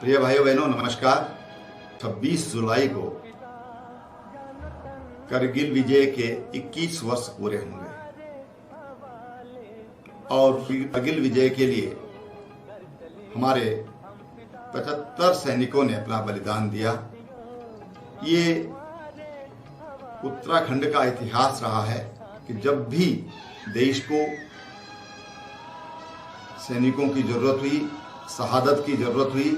प्रिय भाइयों बहनों नमस्कार। 26 जुलाई को करगिल विजय के 21 वर्ष पूरे होंगे और करगिल विजय के लिए हमारे 75 सैनिकों ने अपना बलिदान दिया। ये उत्तराखंड का इतिहास रहा है कि जब भी देश को सैनिकों की जरूरत हुई, शहादत की जरूरत हुई,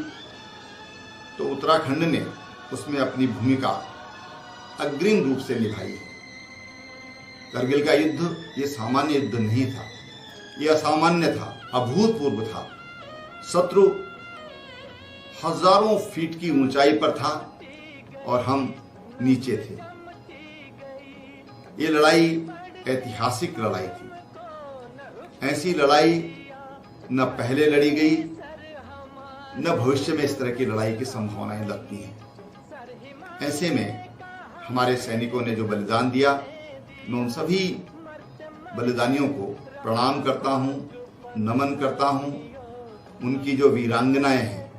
तो उत्तराखंड ने उसमें अपनी भूमिका अग्रिम रूप से निभाई। करगिल का युद्ध ये सामान्य युद्ध नहीं था, ये असामान्य था, अभूतपूर्व था। शत्रु हजारों फीट की ऊंचाई पर था और हम नीचे थे। ये लड़ाई ऐतिहासिक लड़ाई थी। ऐसी लड़ाई न पहले लड़ी गई, न भविष्य में इस तरह की लड़ाई की संभावनाएं लगती हैं। ऐसे में हमारे सैनिकों ने जो बलिदान दिया, मैं उन सभी बलिदानियों को प्रणाम करता हूं, नमन करता हूं। उनकी जो वीरांगनाएं हैं,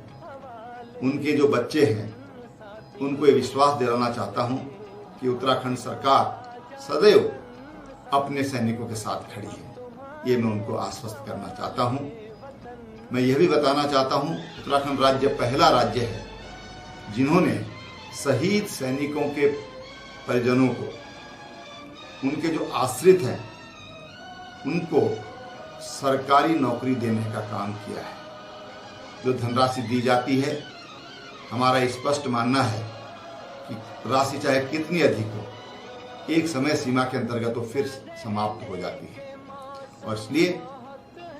उनके जो बच्चे हैं, उनको ये विश्वास दिलाना चाहता हूं कि उत्तराखंड सरकार सदैव अपने सैनिकों के साथ खड़ी है। ये मैं उनको आश्वस्त करना चाहता हूं। मैं यह भी बताना चाहता हूं, उत्तराखंड राज्य पहला राज्य है जिन्होंने शहीद सैनिकों के परिजनों को, उनके जो आश्रित हैं, उनको सरकारी नौकरी देने का काम किया है। जो धनराशि दी जाती है, हमारा स्पष्ट मानना है कि राशि चाहे कितनी अधिक हो, एक समय सीमा के अंतर्गत तो फिर समाप्त हो जाती है और इसलिए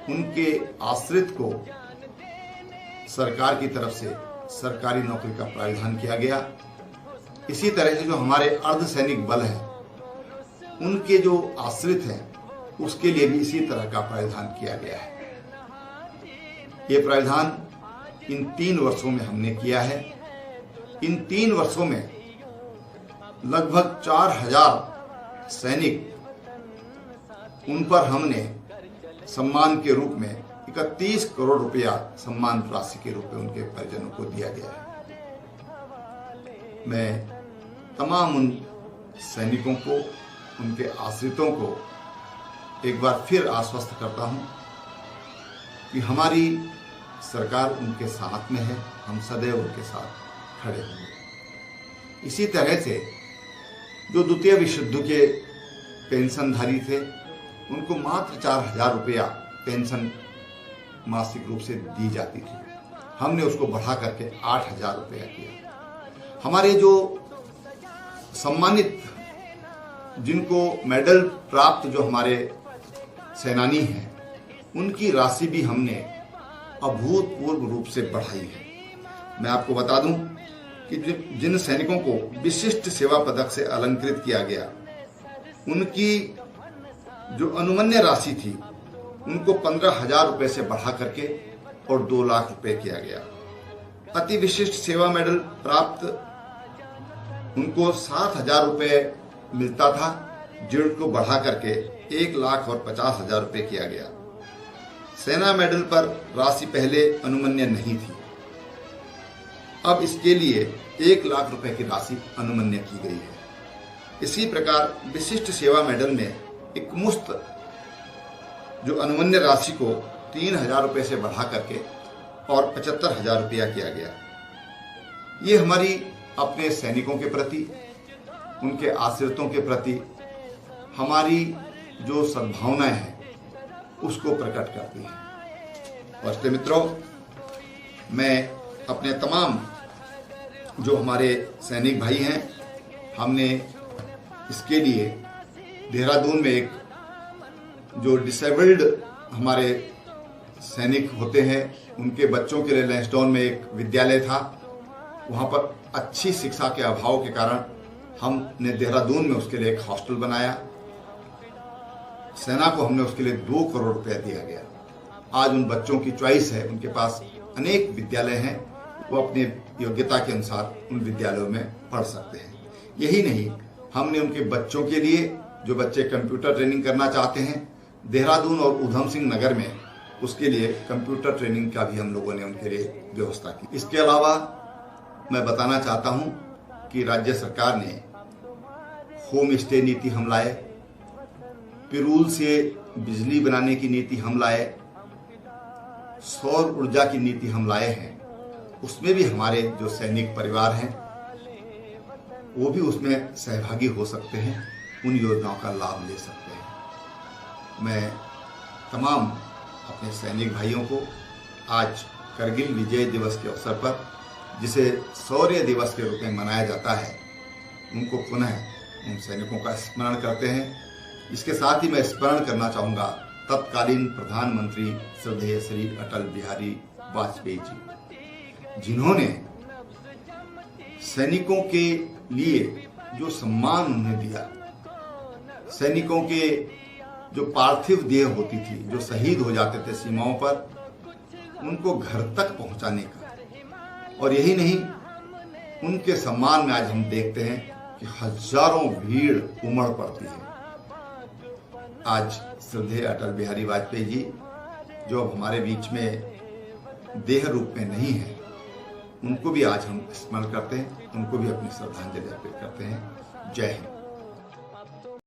उनके आश्रित को सरकार की तरफ से सरकारी नौकरी का प्रावधान किया गया। इसी तरह से जो हमारे अर्धसैनिक बल हैं, उनके जो आश्रित हैं, उसके लिए भी इसी तरह का प्रावधान किया गया है। ये प्रावधान इन 3 वर्षों में हमने किया है। इन 3 वर्षों में लगभग 4000 सैनिक, उन पर हमने सम्मान के रूप में 31 करोड़ रुपया सम्मान राशि के रूप में उनके परिजनों को दिया गया है। मैं तमाम उन सैनिकों को, उनके आश्रितों को एक बार फिर आश्वस्त करता हूं कि हमारी सरकार उनके साथ में है, हम सदैव उनके साथ खड़े होंगे। इसी तरह से जो द्वितीय विश्व युद्ध के पेंशनधारी थे, उनको मात्र 4000 रुपया पेंशन मासिक रूप से दी जाती थी। हमने उसको बढ़ा करके 8000 रुपया किया। हमारे जो सम्मानित, जिनको मेडल प्राप्त जो हमारे सेनानी हैं, उनकी राशि भी हमने अभूतपूर्व रूप से बढ़ाई है। मैं आपको बता दूं कि जिन सैनिकों को विशिष्ट सेवा पदक से अलंकृत किया गया, उनकी जो अनुमन्य राशि थी, उनको 15,000 रुपए से बढ़ा करके और 2 लाख रुपए किया गया। अति विशिष्ट सेवा मेडल प्राप्त उनको 7,000 रुपए मिलता था, जिनको बढ़ा करके 1,50,000 रुपए किया गया। सेना मेडल पर राशि पहले अनुमन्य नहीं थी, अब इसके लिए 1 लाख रुपए की राशि अनुमन्य की गई है। इसी प्रकार विशिष्ट सेवा मेडल में एक मुफ्त जो अनुमन्य राशि को 3,000 रुपए से बढ़ा करके और 75,000 रुपया किया गया। ये हमारी अपने सैनिकों के प्रति, उनके आश्रितों के प्रति हमारी जो सद्भावनाएं हैं, उसको प्रकट करती है। और इसलिए मित्रों, मैं अपने तमाम जो हमारे सैनिक भाई हैं, हमने इसके लिए देहरादून में एक जो डिसेबल्ड हमारे सैनिक होते हैं, उनके बच्चों के लिए लैंसडाउन में एक विद्यालय था। वहाँ पर अच्छी शिक्षा के अभाव के कारण हमने देहरादून में उसके लिए एक हॉस्टल बनाया। सेना को हमने उसके लिए 2 करोड़ रुपया दिया गया। आज उन बच्चों की चॉइस है, उनके पास अनेक विद्यालय हैं, वो अपने योग्यता के अनुसार उन विद्यालयों में पढ़ सकते हैं। यही नहीं, हमने उनके बच्चों के लिए, जो बच्चे कंप्यूटर ट्रेनिंग करना चाहते हैं, देहरादून और उधम सिंह नगर में उसके लिए कंप्यूटर ट्रेनिंग का भी हम लोगों ने उनके लिए व्यवस्था की। इसके अलावा मैं बताना चाहता हूं कि राज्य सरकार ने होम स्टे नीति हम लाए, पिरूल से बिजली बनाने की नीति हम लाए, सौर ऊर्जा की नीति हम लाए हैं। उसमें भी हमारे जो सैनिक परिवार हैं वो भी उसमें सहभागी हो सकते हैं, उन योजनाओं का लाभ ले सकते हैं। मैं तमाम अपने सैनिक भाइयों को आज करगिल विजय दिवस के अवसर पर, जिसे शौर्य दिवस के रूप में मनाया जाता है, उनको पुनः उन सैनिकों का स्मरण करते हैं। इसके साथ ही मैं स्मरण करना चाहूँगा तत्कालीन प्रधानमंत्री श्रद्धेय श्री अटल बिहारी वाजपेयी जी, जिन्होंने सैनिकों के लिए जो सम्मान उन्हें दिया, सैनिकों के जो पार्थिव देह होती थी, जो शहीद हो जाते थे सीमाओं पर, उनको घर तक पहुंचाने का। और यही नहीं, उनके सम्मान में आज हम देखते हैं कि हजारों भीड़ उमड़ पड़ती है। आज श्रद्धेय अटल बिहारी वाजपेयी जी, जो अब हमारे बीच में देह रूप में नहीं है, उनको भी आज हम स्मरण करते हैं, उनको भी अपनी श्रद्धांजलि अर्पित करते हैं। जय हिंद।